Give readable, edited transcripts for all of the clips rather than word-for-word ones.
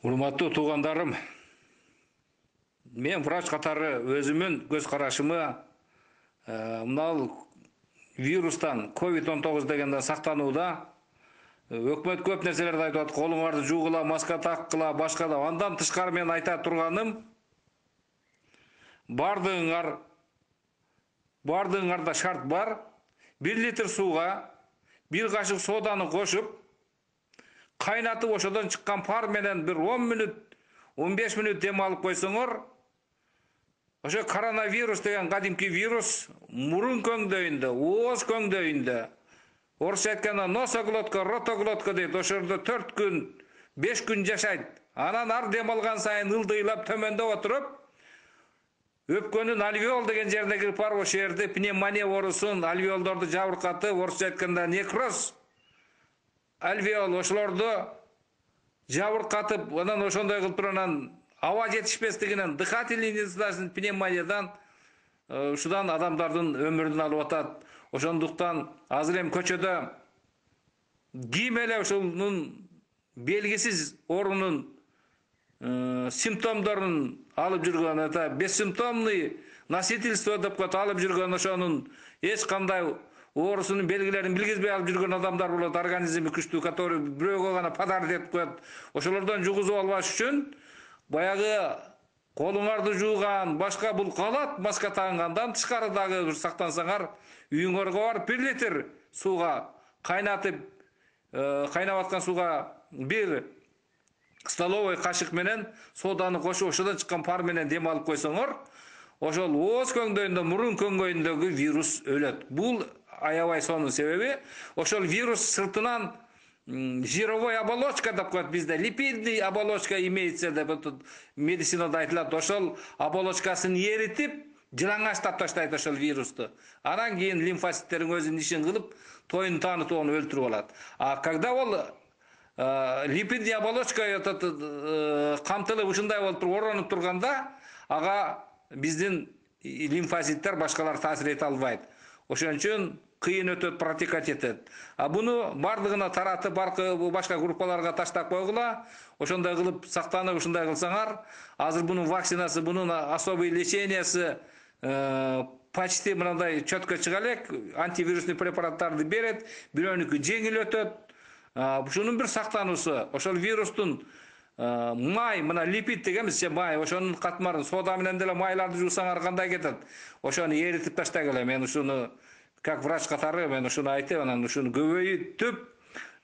Урматтуу туугандарым, мен врач катары өзүмүн көз карашымы мынал вирустан COVID-19 дегенден сактанууда өкмөт көп нерселерди айтып атат. Колуңарды жуугула, маска таккыла, башка да. Андан тышкары мен айта турганым, бардыгыңарда шарт бар. 1 литр сууга 1 кашык соданы кошуп, кайнатып ошодон чыккан пар менен бир 10 мүнөт, 15 мүнөт дем алып койсоңор, ошо коронавирус деген кадимки вирус мурун көңдөйүндө, ооз көңдөйүндө, орусча айтканда носоглотка, ротоглотка дейт, ошордо 4 күн, 5 күн жашайт. Анан ар дем алган сайын ылдыйлап төмөндөп отуруп, өпкөнүн альвеол деген жерине кирип барып, ошол жерде пневмония оорусун, альвеолдорду жабыркатып, орусча айтканда некроз, альвеол ошолорду жабыркатып, анан ошондой кылып туруп анан аба жетишпестигинен, дыхательный недостаточность пневмониядан ушудан адамдардын өмүрүн алып атат. Ошондуктан азыр эми көчөдө ким эле ушунун белгисиз оорунун симптомдорун алып жүргөн, это бессимптомный носительство деп коет, алып жүргөн, ошонун эч кандай оорусунун белгилерин билгизбей алып жүргөн адамдар болот, организми күчтүү, который бирөөгө гана подарок этип коет. Ошолордон жугузуп албаш үчүн баягы колуңарды жууган, башка бул калат, маска тагынгандан тышкары дагы сактансаңар, үйүңөргө барып 1 литр сууга кайнатып, кайнап аткан сууга 1 столовый кашык менен соданы кошуп, ошодон чыккан пар менен дем алып койсоңор, ошол ооз көңдөйүндө, мурун көңдөйүндөгү вирус өлөт. Бул аябай сонун себеби, ошол вирус сыртынан жировой оболочка деп коет бизде, липидный оболочка имеется деп медицинада айтылат. Ошол оболочкасын эритип, жылаңачтап таштайт ошол вирусту. Анан кийин лимфоциттерин өзүнүн ишин кылып, тоюн таанытып оны өлтүрүп алат. А когда ол липидный оболочка камтылып ушундай болуп туруп оронуп турганда, ага биздин лимфоциттер башкалар таасир эте албайт. Ошон үчүн кыйын өтөт, протекать этет. А буну бардыгына таратып, башка группаларга таштап койгула, ошондой кылып сактанып, ушундай кылсаңар, азыр бунун вакцинасы, бунун особый лечениясы почти мындай чөткө чыга элек, антивирусный препараттарды берет, бирөөнүкү жеңил өтөт. Ушунун бир сактануусу, ошол вирустун май, мына липид дегенбиз, май, ошонун катмарын сода менен деле майларды жуусаңар кандай кетет? Ошону эритип таштагыла. Мен ушуну как врач катары мен ушуну айтып, анан ушуну көбөйтүп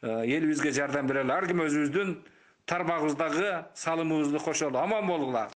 элибизге жардам берели. Ар ким өзүбүздүн тармагыбыздагы салымыбызды кошолу. Аман болгула.